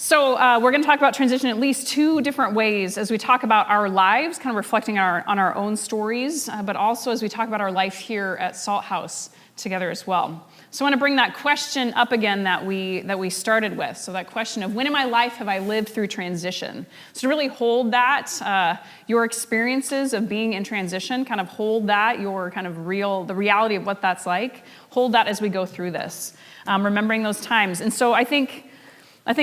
So we're going to talk about transition in at least two different ways as we talk about our lives, kind of reflecting on our own stories, but also as we talk about our life here at Salt House together as well. So I want to bring that question up again that we started with. So that question of when in my life have I lived through transition? So to really hold that, your experiences of being in transition, kind of hold that, your kind of the reality of what that's like, hold that as we go through this, remembering those times. And so I think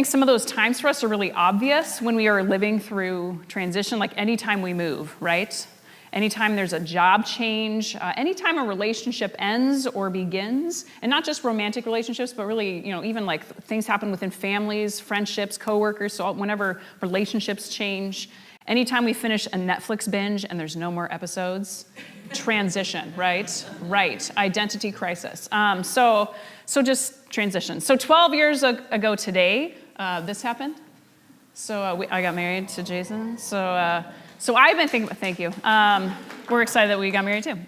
some of those times for us are really obvious when we are living through transition, like anytime we move, right? Anytime there's a job change, anytime a relationship ends or begins, and not just romantic relationships, but really, even like things happen within families, friendships, coworkers, so whenever relationships change, anytime we finish a Netflix binge and there's no more episodes, transition, right? Right, identity crisis. So just transition. So 12 years ago today, this happened. So I got married to Jason. So I've been thinking, thank you. We're excited that we got married too.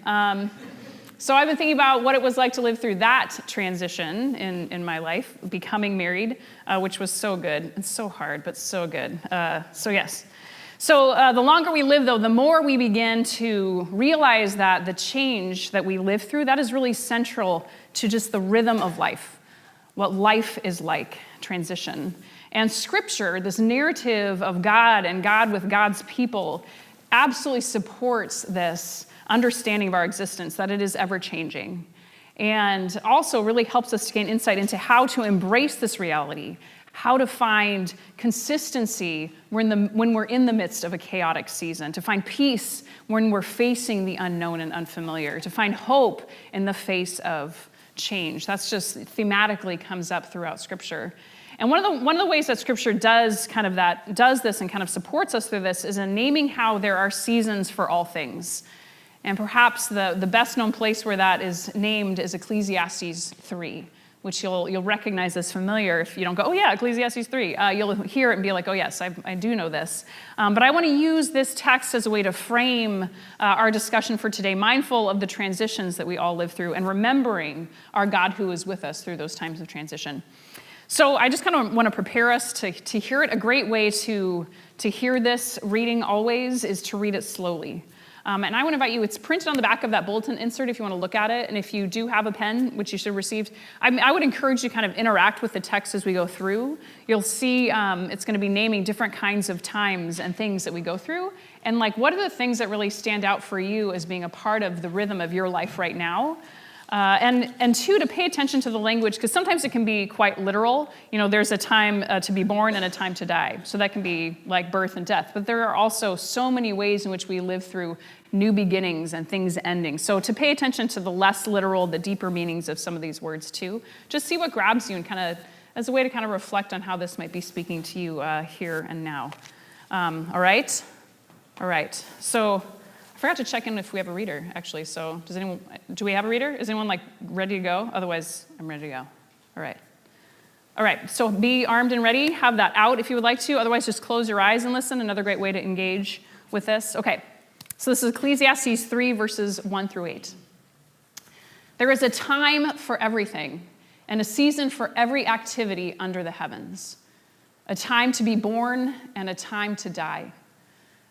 So I've been thinking about what it was like to live through that transition in my life, becoming married, which was so good and so hard, but so good. So yes. So the longer we live, though, the more we begin to realize that the change that we live through, that is really central to just the rhythm of life, what life is like, transition. And Scripture, this narrative of God and God with God's people, absolutely supports this understanding of our existence, that it is ever-changing. And also really helps us to gain insight into how to embrace this reality, how to find consistency when we're in the midst of a chaotic season, to find peace when we're facing the unknown and unfamiliar, to find hope in the face of change. That's just thematically comes up throughout Scripture. And one of the ways that Scripture does this and kind of supports us through this is in naming how there are seasons for all things. And perhaps the best known place where that is named is Ecclesiastes 3, which you'll recognize as familiar if you don't go, oh yeah, Ecclesiastes 3. You'll hear it and be like, oh yes, I do know this. But I want to use this text as a way to frame our discussion for today, mindful of the transitions that we all live through and remembering our God who is with us through those times of transition. So I just kind of want to prepare us to hear it. A great way to hear this reading always is to read it slowly. And I want to invite you, it's printed on the back of that bulletin insert if you want to look at it. And if you do have a pen, which you should have received, I would encourage you to kind of interact with the text as we go through. You'll see it's going to be naming different kinds of times and things that we go through. And like, what are the things that really stand out for you as being a part of the rhythm of your life right now? And two, to pay attention to the language, because sometimes it can be quite literal. There's a time to be born and a time to die. So that can be like birth and death. But there are also so many ways in which we live through new beginnings and things ending. So to pay attention to the less literal, the deeper meanings of some of these words too. Just see what grabs you and kind of as a way to kind of reflect on how this might be speaking to you here and now. All right? All right. So I forgot to check in if we have a reader, actually. So do we have a reader? Is anyone ready to go? Otherwise, I'm ready to go. All right. All right, so be armed and ready. Have that out if you would like to. Otherwise, just close your eyes and listen. Another great way to engage with this. Okay, so this is Ecclesiastes 3, verses 1 through 8. There is a time for everything and a season for every activity under the heavens. A time to be born and a time to die.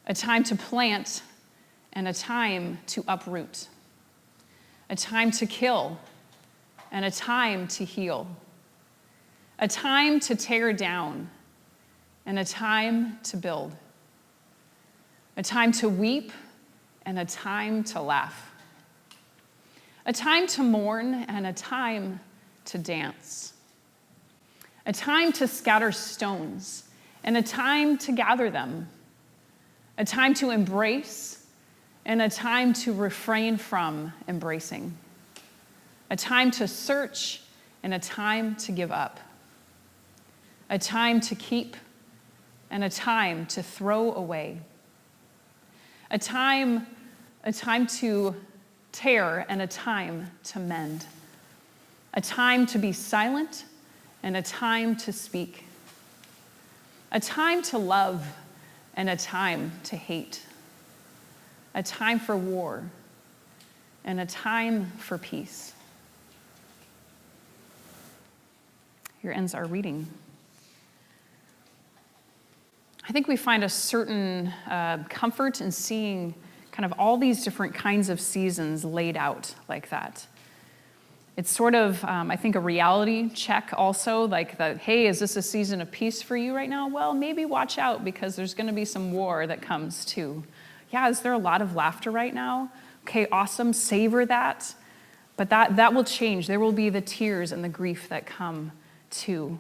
A time to plant and a time to uproot, a time to kill, and a time to heal, a time to tear down, and a time to build, a time to weep, and a time to laugh, a time to mourn, and a time to dance, a time to scatter stones, and a time to gather them, a time to embrace, and a time to refrain from embracing, a time to search and a time to give up, a time to keep and a time to throw away, a time to tear and a time to mend, a time to be silent and a time to speak, a time to love and a time to hate, a time for war, and a time for peace. Here ends our reading. I think we find a certain comfort in seeing kind of all these different kinds of seasons laid out like that. It's sort of, I think, a reality check also, like, hey, is this a season of peace for you right now? Well, maybe watch out, because there's going to be some war that comes too. Yeah, is there a lot of laughter right now? Okay, awesome, savor that. But that will change. There will be the tears and the grief that come too.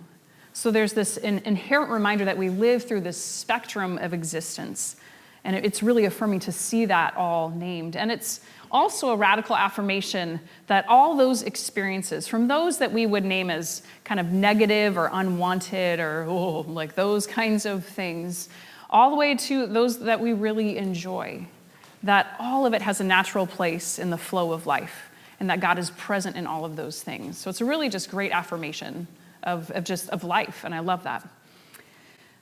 So there's this inherent reminder that we live through this spectrum of existence. And it's really affirming to see that all named. And it's also a radical affirmation that all those experiences, from those that we would name as kind of negative or unwanted or like those kinds of things, all the way to those that we really enjoy, that all of it has a natural place in the flow of life, and that God is present in all of those things. So it's a really just great affirmation of life, and I love that.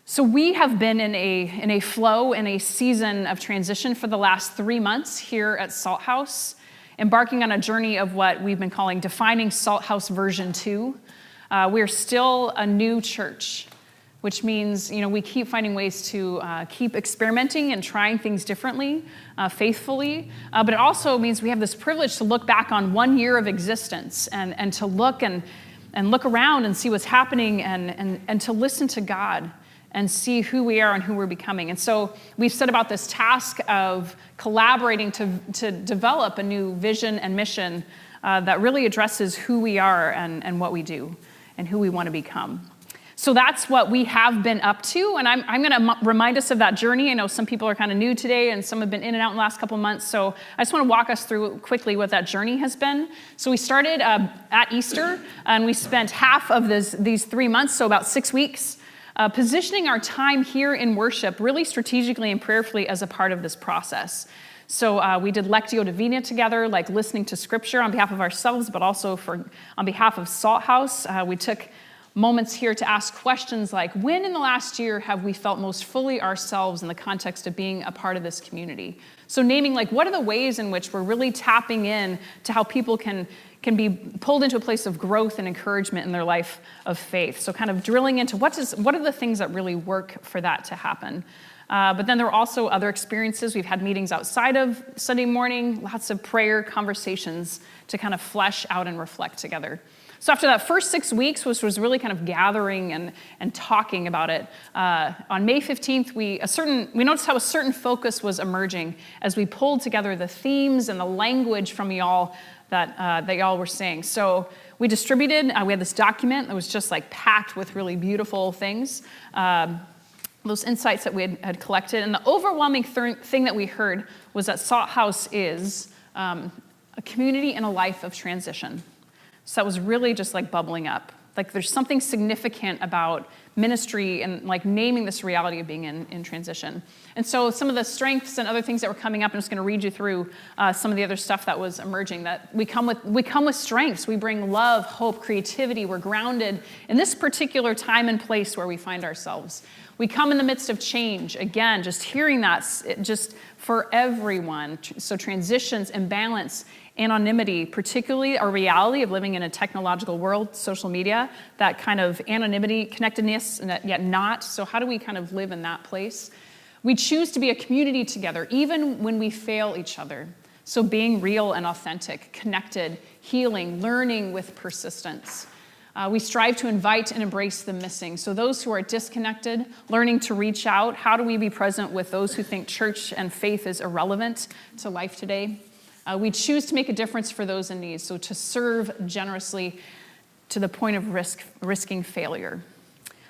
So we have been in a flow, in a season of transition for the last 3 months here at Salt House, embarking on a journey of what we've been calling Defining Salt House version 2. We're still a new church, which means, we keep finding ways to keep experimenting and trying things differently, faithfully. But it also means we have this privilege to look back on 1 year of existence and to look and look around and see what's happening and to listen to God and see who we are and who we're becoming. And so we've set about this task of collaborating to develop a new vision and mission that really addresses who we are and what we do and who we want to become. So that's what we have been up to, and I'm going to remind us of that journey. I know some people are kind of new today, and some have been in and out in the last couple months, so I just want to walk us through quickly what that journey has been. So we started at Easter, and we spent half of these 3 months, so about 6 weeks, positioning our time here in worship really strategically and prayerfully as a part of this process. So we did Lectio Divina together, like listening to scripture on behalf of ourselves, but also on behalf of Salt House. We took moments here to ask questions like, when in the last year have we felt most fully ourselves in the context of being a part of this community? So naming, like, what are the ways in which we're really tapping in to how people can be pulled into a place of growth and encouragement in their life of faith. So kind of drilling into what are the things that really work for that to happen. But then there were also other experiences. We've had meetings outside of Sunday morning, lots of prayer conversations to kind of flesh out and reflect together. So after that first 6 weeks, which was really kind of gathering and talking about it, on May 15th, we noticed how a certain focus was emerging as we pulled together the themes and the language from y'all that y'all were saying. So we distributed, we had this document that was just like packed with really beautiful things, those insights that we had collected. And the overwhelming thing that we heard was that Salt House is a community and a life of transition. So that was really just like bubbling up. Like there's something significant about ministry and like naming this reality of being in transition. And so some of the strengths and other things that were coming up, I'm just going to read you through some of the other stuff that was emerging, that we come with strengths. We bring love, hope, creativity. We're grounded in this particular time and place where we find ourselves. We come in the midst of change. Again, just hearing that just for everyone. So transitions, imbalance, anonymity, particularly our reality of living in a technological world, social media, that kind of anonymity, connectedness, and yet not. So how do we kind of live in that place? We choose to be a community together, even when we fail each other. So being real and authentic, connected, healing, learning with persistence. We strive to invite and embrace the missing. So those who are disconnected, learning to reach out. How do we be present with those who think church and faith is irrelevant to life today? We choose to make a difference for those in need, so to serve generously to the point of risking failure.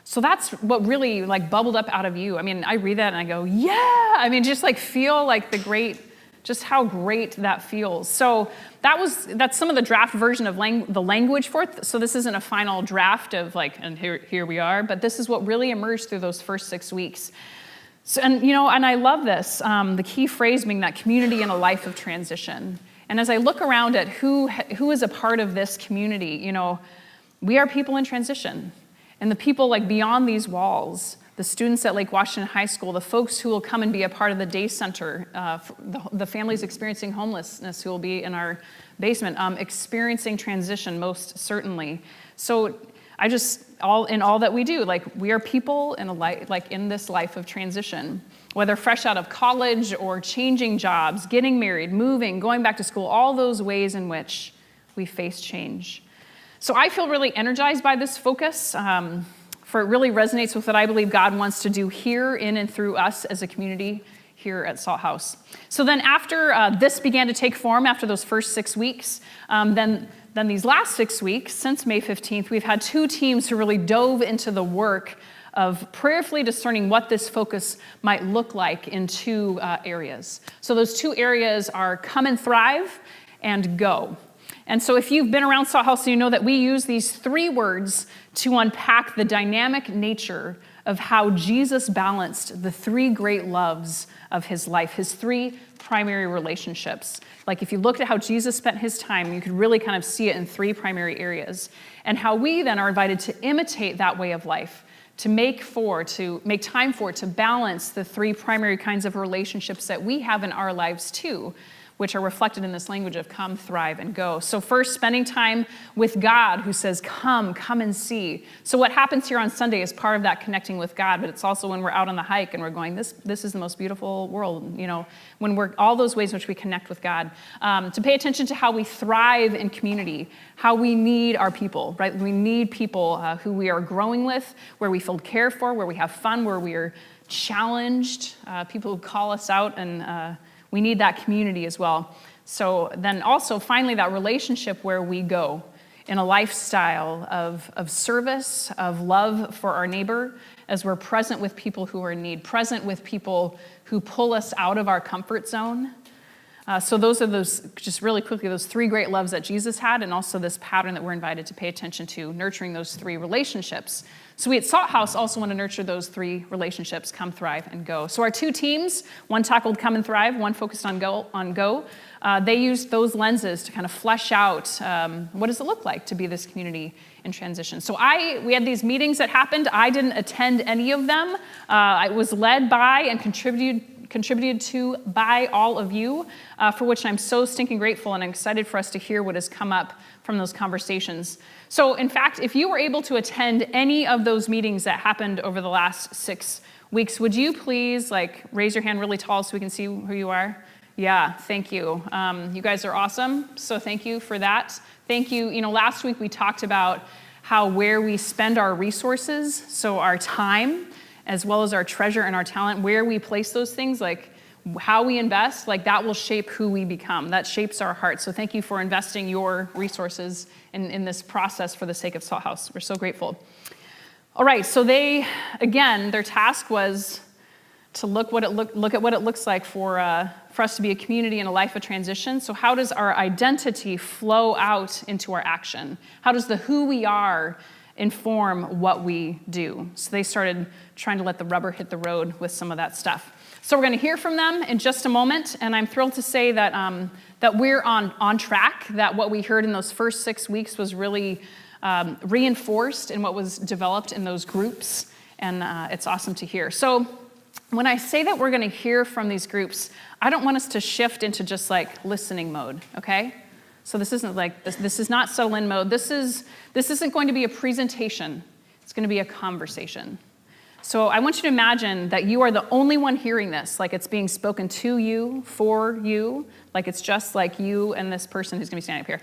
So that's what really like bubbled up out of you. I mean, I read that and I go, yeah! I mean, just like feel like just how great that feels. So that's some of the draft version of the language for it. So this isn't a final draft of like, and here we are, but this is what really emerged through those first 6 weeks. So, and I love this, the key phrase being that community and a life of transition. And as I look around at who is a part of this community, we are people in transition. And the people like beyond these walls, the students at Lake Washington High School, the folks who will come and be a part of the day center, the families experiencing homelessness who will be in our basement, experiencing transition most certainly. So I all that we do. Like, we are people in in this life of transition, whether fresh out of college or changing jobs, getting married, moving, going back to school, all those ways in which we face change. So I feel really energized by this focus, for it really resonates with what I believe God wants to do here in and through us as a community here at Salt House. So then after this began to take form, after those first 6 weeks, then these last 6 weeks, since May 15th, we've had 2 teams who really dove into the work of prayerfully discerning what this focus might look like in 2 areas. So those 2 areas are come and thrive and go. And so if you've been around Salt House, you know that we use these 3 words to unpack the dynamic nature of how Jesus balanced the 3 great loves of his life, his 3 primary relationships. Like, if you looked at how Jesus spent his time, you could really kind of see it in 3 primary areas, and how we then are invited to imitate that way of life, to make time for, to balance the 3 primary kinds of relationships that we have in our lives too, which are reflected in this language of come, thrive, and go. So first, spending time with God, who says, come and see. So what happens here on Sunday is part of that connecting with God, but it's also when we're out on the hike and we're going, this is the most beautiful world, when we're all those ways in which we connect with God. To pay attention to how we thrive in community, how we need our people, right? We need people who we are growing with, where we feel cared for, where we have fun, where we are challenged, people who call us out, and we need that community as well. So then also, finally, that relationship where we go in a lifestyle of service, of love for our neighbor, as we're present with people who are in need, present with people who pull us out of our comfort zone. So those are just really quickly, those 3 great loves that Jesus had, and also this pattern that we're invited to pay attention to, nurturing those 3 relationships. So we at Salt House also want to nurture those 3 relationships, come, thrive, and go. So our 2 teams, one tackled come and thrive, one focused on go. They used those lenses to kind of flesh out what does it look like to be this community in transition. So we had these meetings that happened. I didn't attend any of them. I was led by and contributed to by all of you, for which I'm so stinking grateful, and I'm excited for us to hear what has come up from those conversations. So in fact, if you were able to attend any of those meetings that happened over the last 6 weeks, would you please raise your hand really tall so we can see who you are? Yeah, thank you. You guys are awesome, so thank you for that. Thank you. Last week we talked about how where we spend our resources, so our time, as well as our treasure and our talent, where we place those things, like how we invest, that will shape who we become. That shapes our hearts. So thank you for investing your resources in this process for the sake of Salt House. We're so grateful. All right, so their task was to look at what it looks like for us to be a community in a life of transition. So how does our identity flow out into our action? How does the who we are inform what we do? So they started trying to let the rubber hit the road with some of that stuff. So we're going to hear from them in just a moment, and I'm thrilled to say that that we're on track, that what we heard in those first 6 weeks was really reinforced in what was developed in those groups, and it's awesome to hear. So when I say that we're going to hear from these groups, I don't want us to shift into just listening mode, okay? So this isn't this is not settle in mode. This isn't going to be a presentation. It's going to be a conversation. So I want you to imagine that you are the only one hearing this, it's being spoken to you, for you, it's just you and this person who's going to be standing up here.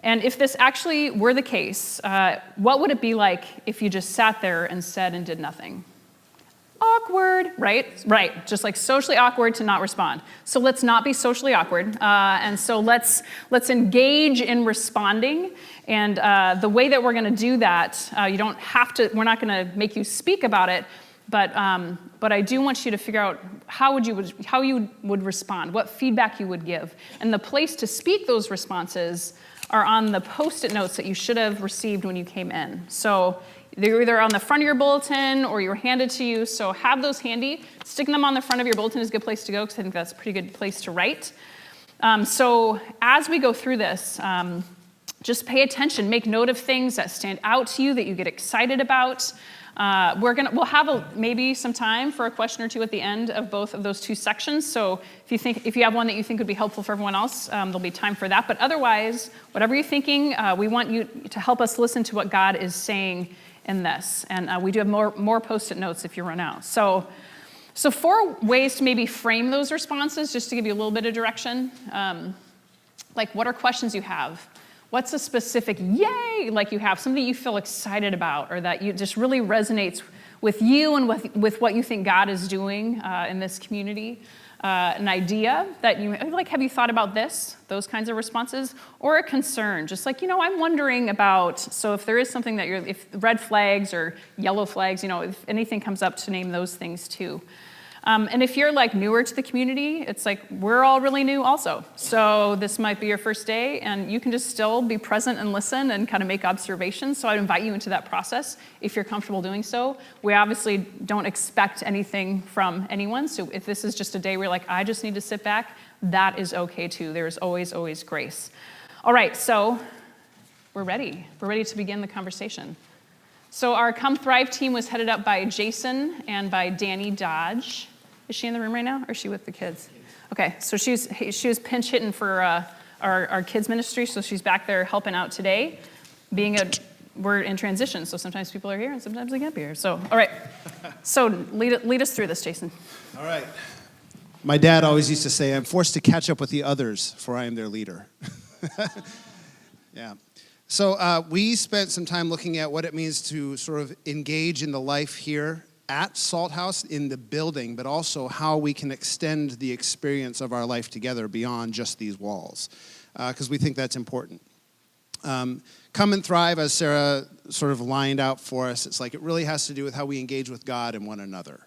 And if this actually were the case, what would it be like if you just sat there and said and did nothing? Awkward, right? Right, just socially awkward to not respond. So let's not be socially awkward, and so let's engage in responding. And the way that we're going to do that, you don't have to. We're not going to make you speak about it, but I do want you to figure out how you would respond, what feedback you would give, and the place to speak those responses are on the Post-it notes that you should have received when you came in. So they're either on the front of your bulletin or you were handed to you, so have those handy. Sticking them on the front of your bulletin is a good place to go because I think that's a pretty good place to write. So as we go through this, just pay attention, make note of things that stand out to you, that you get excited about. We'll have maybe some time for a question or two at the end of both of those 2 sections. So if you have one that you think would be helpful for everyone else, there'll be time for that. But otherwise, whatever you're thinking, we want you to help us listen to what God is saying in this. And we do have more Post-it notes if you run out. So 4 ways to maybe frame those responses, just to give you a little bit of direction. Like, what are questions you have? What's a specific yay like you have, something you feel excited about, or that you just really resonates with you and with what you think God is doing in this community? An idea that you, like, have you thought about this? Those kinds of responses. Or a concern, just like, I'm wondering about, so if there is something that if red flags or yellow flags, if anything comes up, to name those things too. And if you're like newer to the community, it's like we're all really new also. So this might be your first day, and you can just still be present and listen and kind of make observations. So I'd invite you into that process if you're comfortable doing so. We obviously don't expect anything from anyone. So if this is just a day where you're like, I just need to sit back, that is okay too. There's always, always grace. All right, so we're ready. We're ready to begin the conversation. So our Come Thrive team was headed up by Jason and by Danny Dodge. Is she in the room right now, or is she with the kids? Okay, so she was pinch hitting for our kids ministry, so she's back there helping out today. We're in transition, so sometimes people are here and sometimes they can't be here. So, all right. So lead us through this, Jason. All right. My dad always used to say, I'm forced to catch up with the others, for I am their leader. Yeah. So we spent some time looking at what it means to sort of engage in the life here at Salt House in the building, but also how we can extend the experience of our life together beyond just these walls, because we think that's important. Come and Thrive, as Sarah sort of lined out for us, it's like it really has to do with how we engage with God and one another.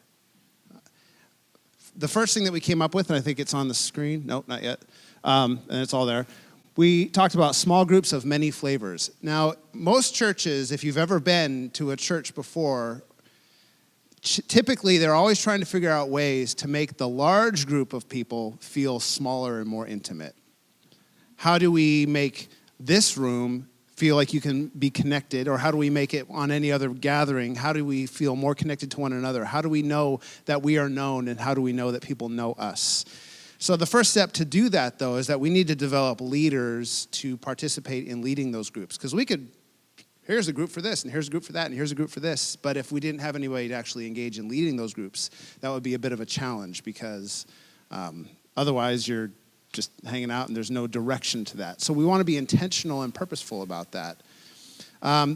The first thing that we came up with, and I think it's on the screen, nope, not yet, and it's all there, we talked about small groups of many flavors. Now, most churches, if you've ever been to a church before, typically they're always trying to figure out ways to make the large group of people feel smaller and more intimate. How do we make this room feel like you can be connected, or how do we make it on any other gathering? How do we feel more connected to one another? How do we know that we are known, and how do we know that people know us? So the first step to do that, though, is that we need to develop leaders to participate in leading those groups. Because we could, here's a group for this, and here's a group for that, and here's a group for this. But if we didn't have anybody to actually engage in leading those groups, that would be a bit of a challenge, because otherwise you're just hanging out and there's no direction to that. So we want to be intentional and purposeful about that.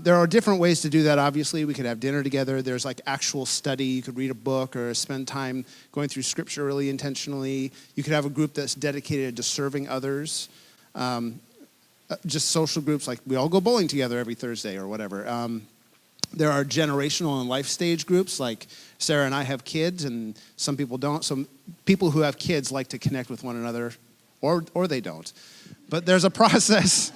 There are different ways to do that, obviously. We could have dinner together. There's like actual study. You could read a book or spend time going through scripture really intentionally. You could have a group that's dedicated to serving others. Just social groups, like we all go bowling together every Thursday or whatever. There are generational and life stage groups, like Sarah and I have kids, and some people don't. Some people who have kids like to connect with one another, or they don't. But there's a process.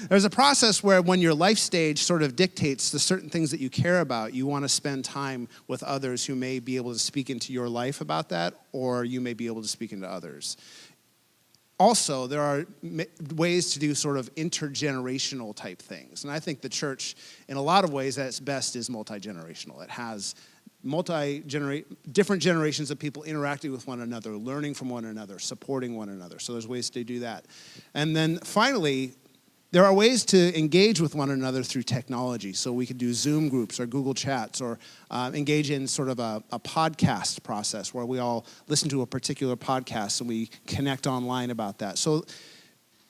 There's a process where when your life stage sort of dictates the certain things that you care about, you want to spend time with others who may be able to speak into your life about that, or you may be able to speak into others. Also, there are ways to do sort of intergenerational type things. And I think the church, in a lot of ways, at its best, is multi-generational. It has different generations of people interacting with one another, learning from one another, supporting one another. So there's ways to do that. And then finally, there are ways to engage with one another through technology. So we could do Zoom groups or Google Chats, or engage in sort of a podcast process where we all listen to a particular podcast and we connect online about that. So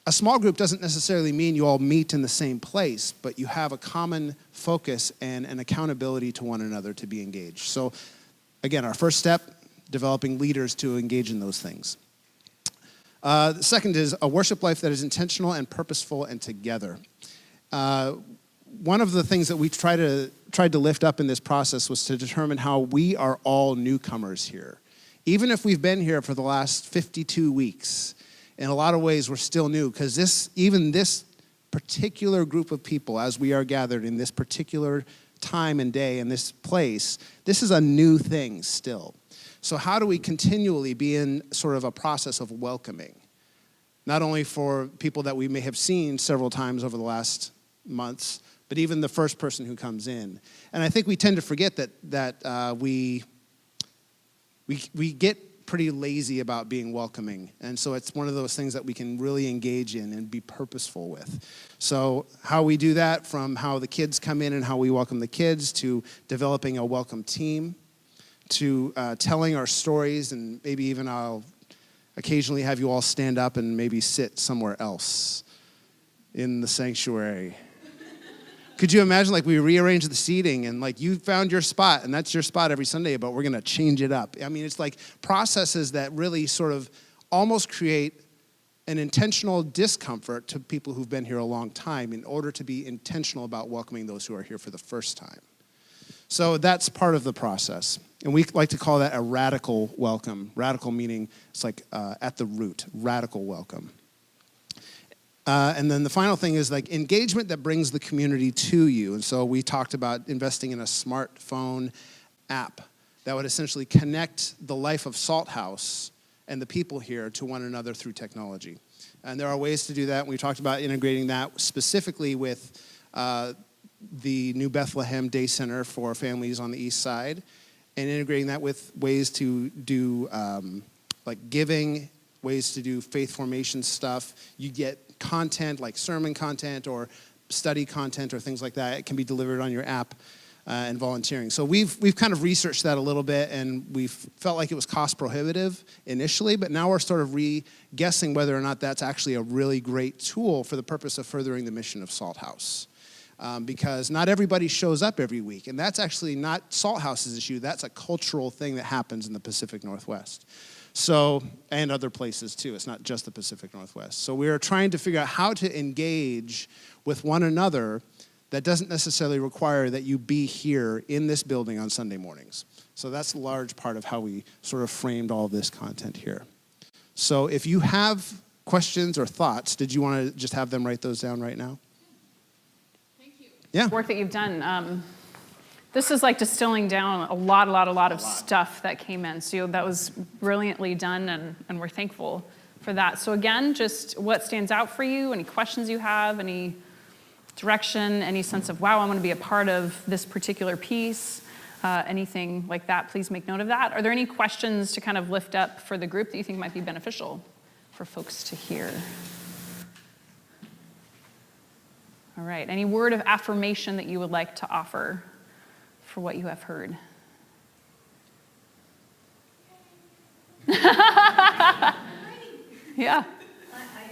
a small group doesn't necessarily mean you all meet in the same place, but you have a common focus and an accountability to one another to be engaged. So again, our first step, developing leaders to engage in those things. The second is a worship life that is intentional and purposeful and together. One of the things that we tried to lift up in this process was to determine how we are all newcomers here. Even if we've been here for the last 52 weeks, in a lot of ways we're still new, because this particular group of people, as we are gathered in this particular time and day in this place, this is a new thing still. So how do we continually be in sort of a process of welcoming? Not only for people that we may have seen several times over the last months, but even the first person who comes in. And I think we tend to forget that we get pretty lazy about being welcoming. And so it's one of those things that we can really engage in and be purposeful with. So how we do that, from how the kids come in and how we welcome the kids, to developing a welcome team, to telling our stories, and maybe even I'll occasionally have you all stand up and maybe sit somewhere else in the sanctuary. Could you imagine, like, we rearrange the seating and, like, you found your spot and that's your spot every Sunday, but we're going to change it up. I mean, it's like processes that really sort of almost create an intentional discomfort to people who've been here a long time in order to be intentional about welcoming those who are here for the first time. So that's part of the process. And we like to call that a radical welcome. Radical meaning it's like at the root, radical welcome. And then the final thing is like engagement that brings the community to you. And so we talked about investing in a smartphone app that would essentially connect the life of Salt House and the people here to one another through technology. And there are ways to do that. And we talked about integrating that specifically with the New Bethlehem Day Center for families on the east side, and integrating that with ways to do like giving, ways to do faith formation stuff. You get content like sermon content or study content or things like that. It can be delivered on your app and volunteering. So we've kind of researched that a little bit, and we felt like it was cost prohibitive initially, but now we're sort of re-guessing whether or not that's actually a really great tool for the purpose of furthering the mission of Salt House. Because not everybody shows up every week, and that's actually not Salt House's issue. That's a cultural thing that happens in the Pacific Northwest. So, and other places too. It's not just the Pacific Northwest. So we are trying to figure out how to engage with one another that doesn't necessarily require that you be here in this building on Sunday mornings. So that's a large part of how we sort of framed all of this content here. So if you have questions or thoughts, did you want to just have them write those down right now? Thank you. Yeah. Work that you've done. This is like distilling down a lot of stuff that came in. So that was brilliantly done, and we're thankful for that. So again, just what stands out for you, any questions you have, any direction, any sense of, wow, I want to be a part of this particular piece, anything like that, please make note of that. Are there any questions to kind of lift up for the group that you think might be beneficial for folks to hear? All right, any word of affirmation that you would like to offer for what you have heard? Yeah. I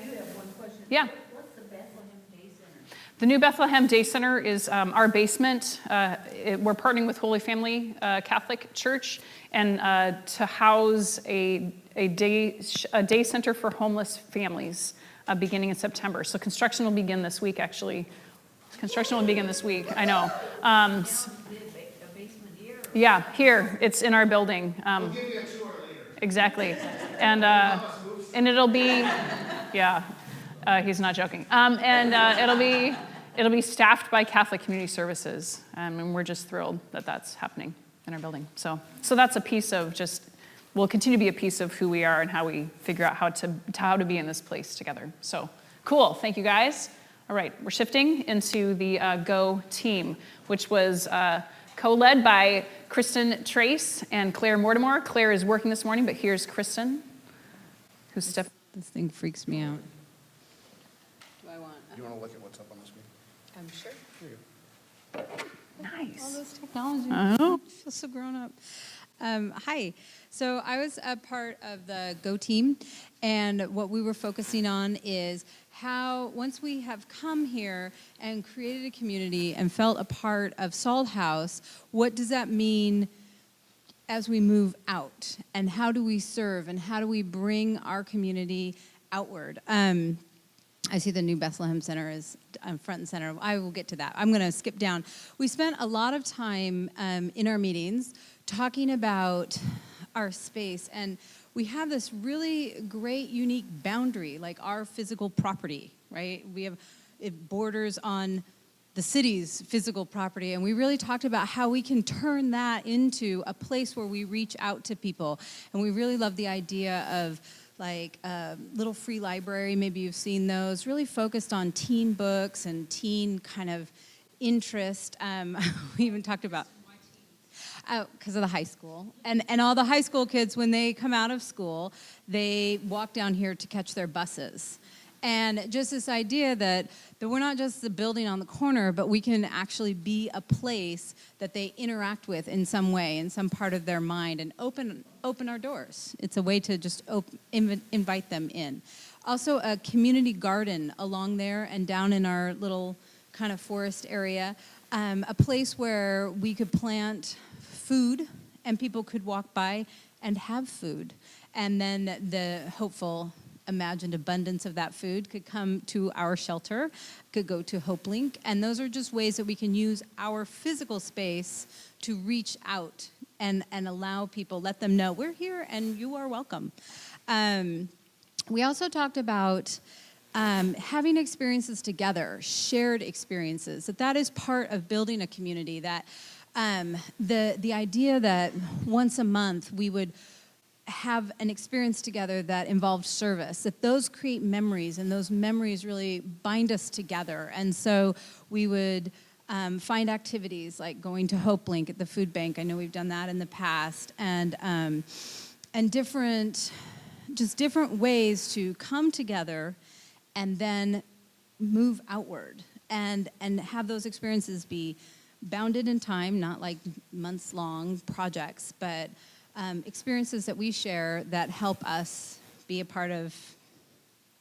do have one question. Yeah. What's the Bethlehem Day Center? The New Bethlehem Day Center is our basement. We're partnering with Holy Family Catholic Church and to house a day center for homeless families beginning in September. So construction will begin this week, actually. Construction will begin this week, I know. Yeah, here, it's in our building. We'll give you a tour later. Exactly. And it'll be, yeah, he's not joking. It'll be staffed by Catholic Community Services, and we're just thrilled that that's happening in our building. So that's a piece of just, will continue to be a piece of who we are and how we figure out how to be in this place together. So cool, thank you guys. All right, we're shifting into the Go team, which was co-led by Kristen Trace and Claire Mortimer. Claire is working this morning, but here's Kristen, who's stepped. This thing freaks me out. Do I want? You want to look at what's up on the screen? I'm sure. All Nice. this technology. Oh. I feel so grown up. Hi. So I was a part of the Go team, and what we were focusing on is how once we have come here and created a community and felt a part of Salt House, what does that mean as we move out? And how do we serve? And how do we bring our community outward? I see the New Bethlehem Center is front and center. I will get to that. I'm going to skip down. We spent a lot of time in our meetings talking about our space, and we have this really great, unique boundary, like our physical property, right? It borders on the city's physical property, and we really talked about how we can turn that into a place where we reach out to people, and we really love the idea of like a little free library, maybe you've seen those, really focused on teen books and teen kind of interest. We even talked about because of the high school. And all the high school kids, when they come out of school, they walk down here to catch their buses. And just this idea that we're not just the building on the corner, but we can actually be a place that they interact with in some way, in some part of their mind, and open our doors. It's a way to just invite them in. Also, a community garden along there and down in our little kind of forest area, a place where we could plant food and people could walk by and have food. And then the hopeful imagined abundance of that food could come to our shelter, could go to HopeLink, and those are just ways that we can use our physical space to reach out and allow people, let them know we're here and you are welcome. We also talked about having experiences together, shared experiences, that is part of building a community, that the idea that once a month we would have an experience together that involved service, that those create memories, and those memories really bind us together. And so we would find activities like going to HopeLink at the food bank. I know we've done that in the past, and different ways to come together and then move outward and have those experiences be bounded in time, not like months-long projects, but experiences that we share that help us be a part of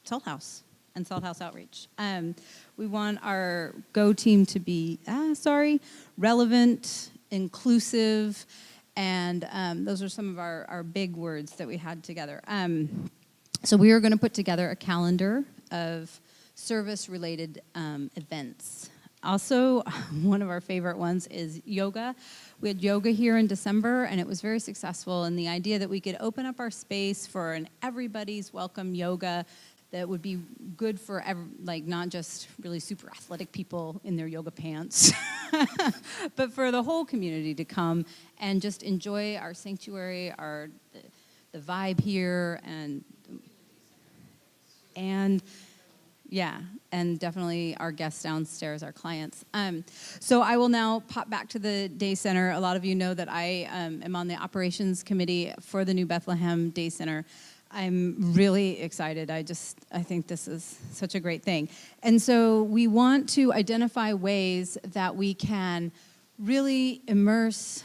Salt House and Salt House Outreach. We want our Go team to be, relevant, inclusive, and those are some of our big words that we had together. So we are going to put together a calendar of service-related events. Also, one of our favorite ones is yoga. We had yoga here in December, and it was very successful. And the idea that we could open up our space for an everybody's welcome yoga that would be good for not just really super athletic people in their yoga pants, but for the whole community to come and just enjoy our sanctuary, the vibe here, and yeah, and definitely our guests downstairs, our clients. So I will now pop back to the Day Center. A lot of you know that I am on the operations committee for the New Bethlehem Day Center. I'm really excited. I think this is such a great thing. And so we want to identify ways that we can really immerse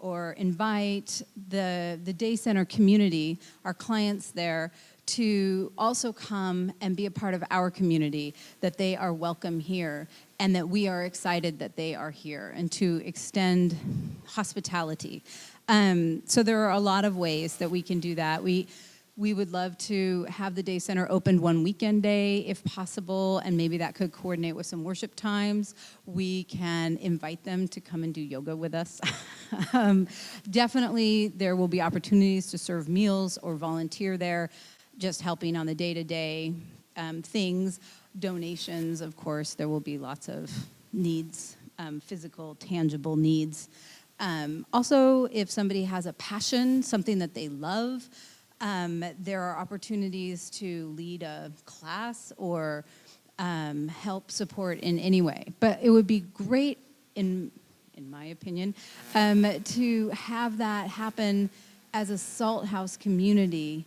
or invite the Day Center community, our clients there, to also come and be a part of our community, that they are welcome here and that we are excited that they are here, and to extend hospitality. So there are a lot of ways that we can do that. We would love to have the Day Center opened one weekend day if possible, and maybe that could coordinate with some worship times. We can invite them to come and do yoga with us. Definitely there will be opportunities to serve meals or volunteer there, just helping on the day-to-day things. Donations, of course, there will be lots of needs, physical, tangible needs. Also, if somebody has a passion, something that they love, there are opportunities to lead a class or help support in any way. But it would be great, in my opinion, to have that happen as a Salt House community,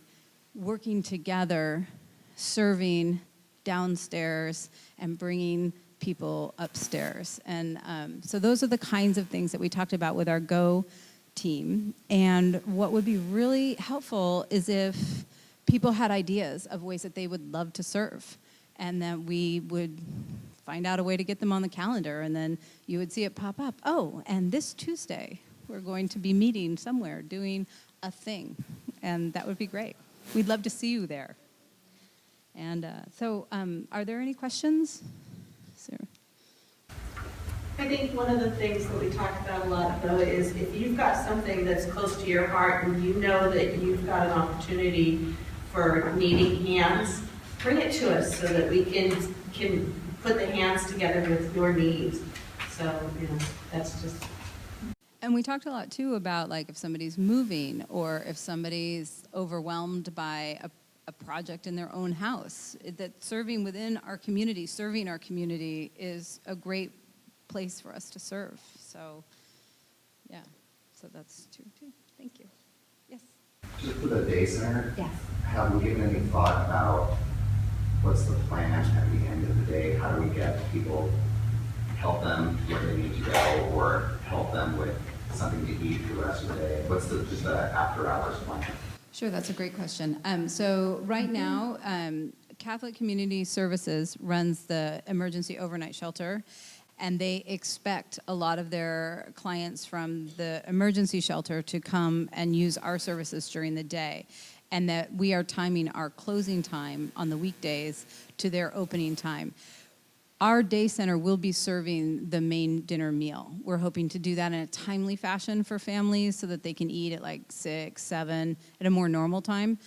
working together, serving downstairs and bringing people upstairs. And so those are the kinds of things that we talked about with our Go team. And what would be really helpful is if people had ideas of ways that they would love to serve, and that we would find out a way to get them on the calendar, and then you would see it pop up. Oh, and this Tuesday, we're going to be meeting somewhere, doing a thing. And that would be great. We'd love to see you there. And so are there any questions? Sarah? I think one of the things that we talked about a lot, though, is if you've got something that's close to your heart and you know that you've got an opportunity for needing hands, bring it to us so that we can put the hands together with your needs. So, that's just... And we talked a lot, too, about, like, if somebody's moving or if somebody's overwhelmed by a project in their own house, that serving within our community, serving our community is a great place for us to serve. So Yeah, so that's true too. Thank you. Yes. Just for the day center, Yes. have we given any thought about what's the plan at the end of the day? How do we get people, help them where they need to go, or help them with something to eat for the rest of the day? What's just the after hours plan? Sure, that's a great question. So right now, Catholic Community Services runs the emergency overnight shelter, and they expect a lot of their clients from the emergency shelter to come and use our services during the day, and that we are timing our closing time on the weekdays to their opening time. Our day center will be serving the main dinner meal. We're hoping to do that in a timely fashion for families so that they can eat at like 6, 7 at a more normal time.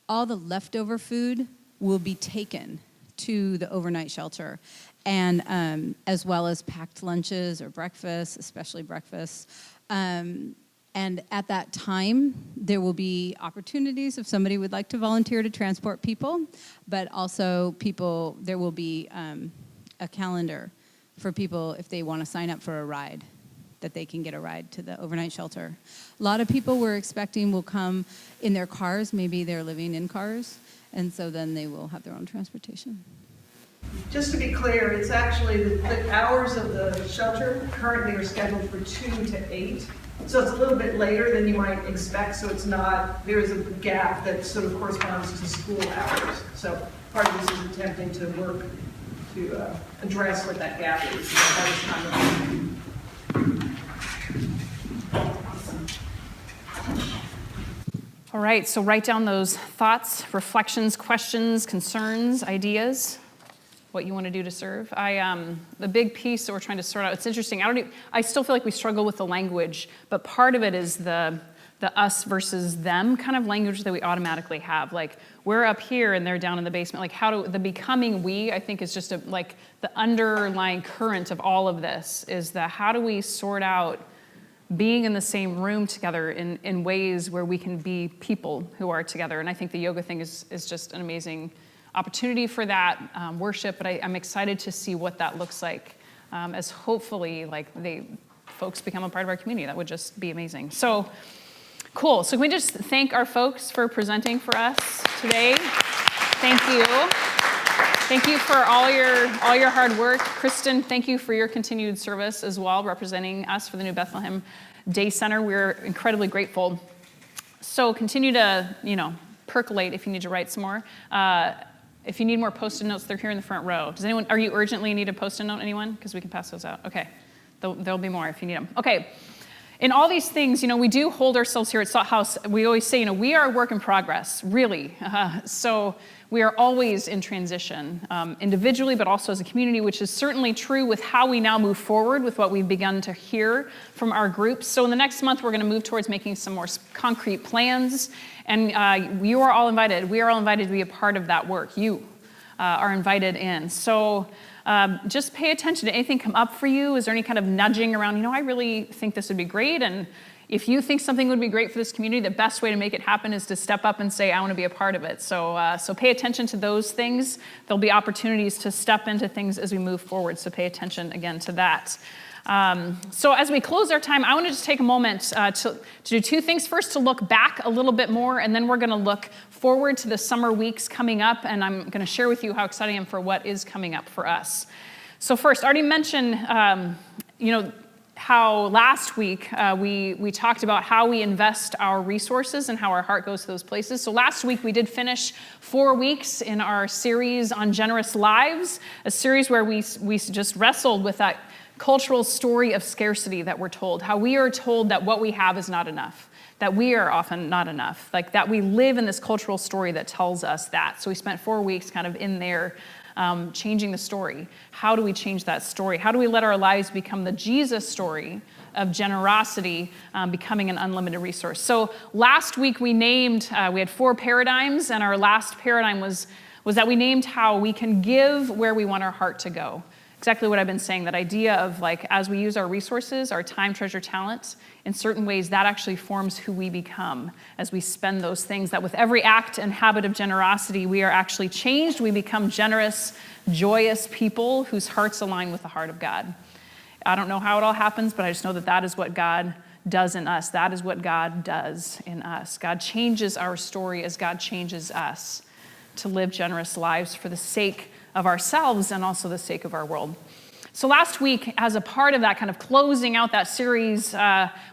All the leftover food will be taken to the overnight shelter, and as well as packed lunches or breakfast, especially breakfast. And at that time, there will be opportunities if somebody would like to volunteer to transport people, but also there will be a calendar for people if they want to sign up for a ride, that they can get a ride to the overnight shelter. A lot of people we're expecting will come in their cars. Maybe they're living in cars, and so then they will have their own transportation. Just to be clear, it's actually the hours of the shelter currently are scheduled for 2 to 8. So it's a little bit later than you might expect, so it's not, there is a gap that sort of corresponds to school hours. So part of this is attempting to work to address what that gap is by this time of year. All right, so write down those thoughts, reflections, questions, concerns, ideas, what you want to do to serve. The big piece that we're trying to sort out, it's interesting. I still feel like we struggle with the language, but part of it is the us versus them kind of language that we automatically have. Like, we're up here and they're down in the basement. Like, the becoming we, I think, is just the underlying current of all of this is how do we sort out being in the same room together in ways where we can be people who are together. And I think the yoga thing is just an amazing opportunity for that worship, but I'm excited to see what that looks like as hopefully folks become a part of our community. That would just be amazing. So cool. So can we just thank our folks for presenting for us today? Thank you. Thank you for all your hard work. Kristen, thank you for your continued service as well, representing us for the New Bethlehem Day Center. We're incredibly grateful. So continue to, percolate if you need to write some more. If you need more Post-it notes, they're here in the front row. Are you urgently need a Post-it note, anyone? Because we can pass those out. Okay. There'll be more if you need them. Okay. In all these things, we do hold ourselves here at Salt House. We always say, we are a work in progress, really. So we are always in transition, individually, but also as a community, which is certainly true with how we now move forward with what we've begun to hear from our groups. So in the next month, we're going to move towards making some more concrete plans. And you are all invited. We are all invited to be a part of that work. You are invited in. So just pay attention to anything come up for you. Is there any kind of nudging around, I really think this would be great. And if you think something would be great for this community, the best way to make it happen is to step up and say, I want to be a part of it. So pay attention to those things. There'll be opportunities to step into things as we move forward. So pay attention again to that. So as we close our time, I want to just take a moment to do two things. First, to look back a little bit more, and then we're going to look forward to the summer weeks coming up, and I'm going to share with you how excited I am for what is coming up for us. So first, I already mentioned, how last week we talked about how we invest our resources and how our heart goes to those places. So last week we did finish 4 weeks in our series on generous lives, a series where we just wrestled with that cultural story of scarcity that we're told, how we are told that what we have is not enough, that we are often not enough, like that we live in this cultural story that tells us that. So we spent 4 weeks kind of in there changing the story. How do we change that story? How do we let our lives become the Jesus story of generosity becoming an unlimited resource? So last week we had 4 paradigms, and our last paradigm was that we named how we can give where we want our heart to go. Exactly what I've been saying, that idea of as we use our resources, our time, treasure, talent, in certain ways, that actually forms who we become as we spend those things, that with every act and habit of generosity, we are actually changed. We become generous, joyous people whose hearts align with the heart of God. I don't know how it all happens, but I just know that is what God does in us. That is what God does in us. God changes our story as God changes us to live generous lives for the sake of ourselves and also the sake of our world. So last week, as a part of that kind of closing out that series,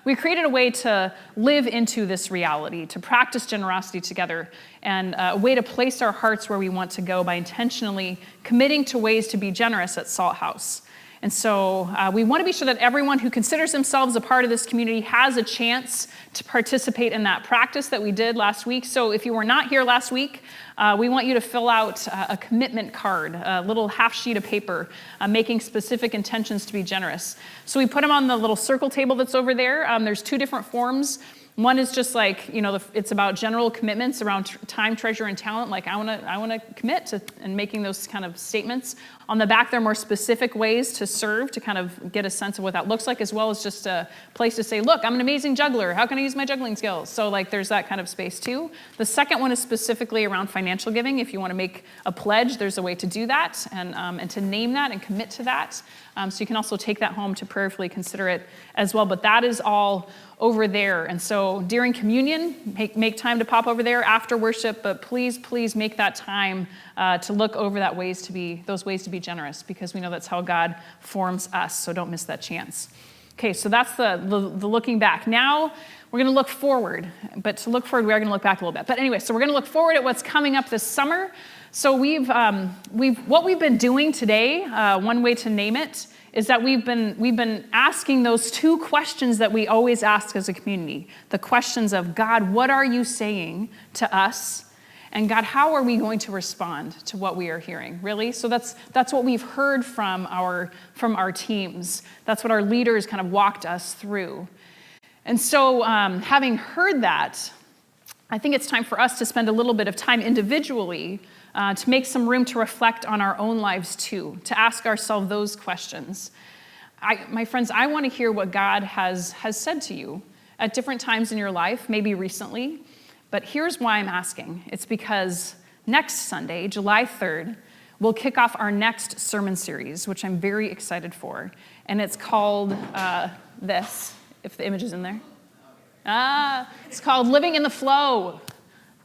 we created a way to live into this reality, to practice generosity together, and a way to place our hearts where we want to go by intentionally committing to ways to be generous at Salt House. And so we want to be sure that everyone who considers themselves a part of this community has a chance to participate in that practice that we did last week. So if you were not here last week, we want you to fill out a commitment card, a little half sheet of paper, making specific intentions to be generous. So we put them on the little circle table that's over there. There's 2 different forms. One is just like, it's about general commitments around time, treasure, and talent. Like I want to commit to and making those kind of statements. On the back, there are more specific ways to serve to kind of get a sense of what that looks like, as well as just a place to say, look, I'm an amazing juggler. How can I use my juggling skills? So like there's that kind of space too. The second one is specifically around financial giving. If you want to make a pledge, there's a way to do that and to name that and commit to that. So you can also take that home to prayerfully consider it as well. But that is all over there. And so during communion, make time to pop over there after worship, but please make that time to look over those ways to be generous, because we know that's how God forms us. So don't miss that chance. Okay, so that's the looking back. Now we're going to look forward, but to look forward, we are going to look back a little bit. But anyway, so we're going to look forward at what's coming up this summer. So what we've been doing today, one way to name it, is that we've been asking those 2 questions that we always ask as a community. The questions of, God, what are you saying to us? And God, how are we going to respond to what we are hearing? Really? So that's what we've heard from our teams. That's what our leaders kind of walked us through. And so having heard that, I think it's time for us to spend a little bit of time individually to make some room to reflect on our own lives too, to ask ourselves those questions. My friends, I want to hear what God has said to you at different times in your life, maybe recently, but here's why I'm asking. It's because next Sunday, July 3rd, we'll kick off our next sermon series, which I'm very excited for, and it's called this, if the image is in there. It's called Living in the Flow,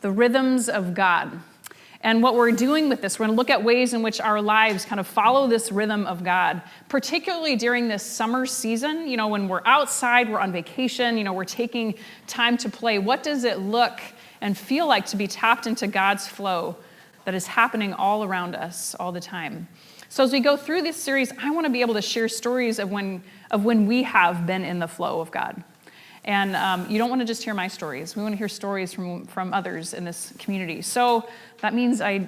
the Rhythms of God. And what we're doing with this, we're going to look at ways in which our lives kind of follow this rhythm of God, particularly during this summer season, when we're outside, we're on vacation, we're taking time to play. What does it look and feel like to be tapped into God's flow that is happening all around us all the time? So as we go through this series, I want to be able to share stories of when we have been in the flow of God. And you don't want to just hear my stories. We want to hear stories from others in this community. So that means I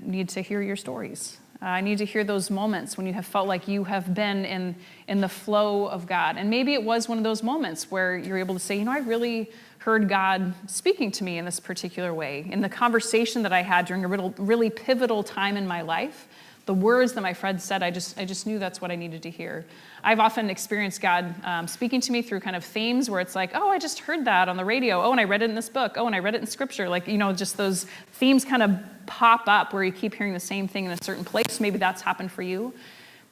need to hear your stories. I need to hear those moments when you have felt like you have been in the flow of God. And maybe it was one of those moments where you're able to say, I really heard God speaking to me in this particular way. In the conversation that I had during a really pivotal time in my life, the words that my friend said, I just knew that's what I needed to hear. I've often experienced God speaking to me through kind of themes where it's like, oh, I just heard that on the radio. Oh, and I read it in this book. Oh, and I read it in scripture. Like, just those themes kind of pop up where you keep hearing the same thing in a certain place. Maybe that's happened for you.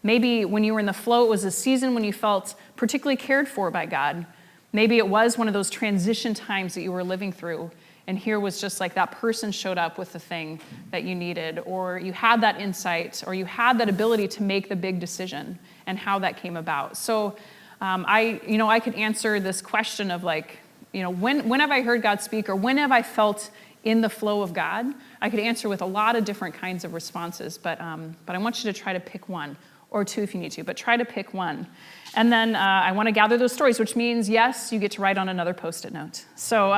Maybe when you were in the flow, it was a season when you felt particularly cared for by God. Maybe it was one of those transition times that you were living through. And here was just like that person showed up with the thing that you needed, or you had that insight, or you had that ability to make the big decision and how that came about. So I could answer this question of like, when have I heard God speak, or when have I felt in the flow of God? I could answer with a lot of different kinds of responses, but I want you to try to pick one, or 2 if you need to, but try to pick one. And then I want to gather those stories, which means, yes, you get to write on another Post-it note. So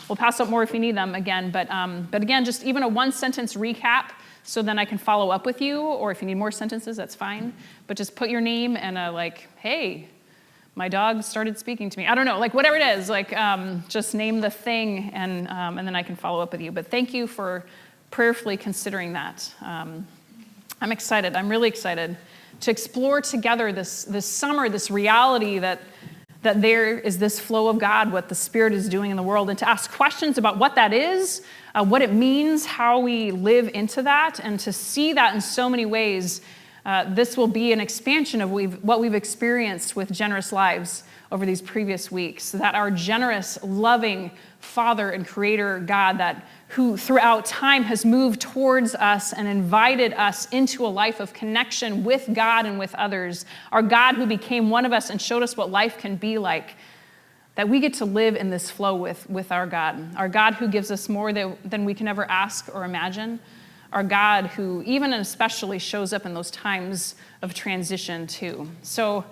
we'll pass up more if you need them again. But again, just even a 1-sentence recap, so then I can follow up with you. Or if you need more sentences, that's fine. But just put your name and hey, my dog started speaking to me. I don't know, whatever it is. Just name the thing, and then I can follow up with you. But thank you for prayerfully considering that. I'm excited. I'm really excited to explore together this summer, this reality that there is this flow of God, what the Spirit is doing in the world, and to ask questions about what that is, what it means, how we live into that, and to see that in so many ways. This will be an expansion of what we've experienced with Generous Lives over these previous weeks, that our generous, loving Father and Creator God who throughout time has moved towards us and invited us into a life of connection with God and with others, our God who became one of us and showed us what life can be like, that we get to live in this flow with our God who gives us more than we can ever ask or imagine, our God who even and especially shows up in those times of transition too. So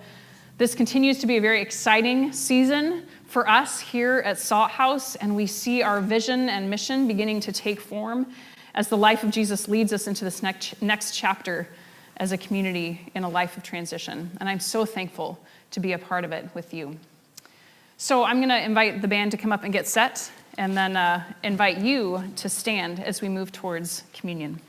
this continues to be a very exciting season for us here at Salt House, and we see our vision and mission beginning to take form as the life of Jesus leads us into this next chapter as a community in a life of transition. And I'm so thankful to be a part of it with you. So I'm going to invite the band to come up and get set, and then invite you to stand as we move towards communion.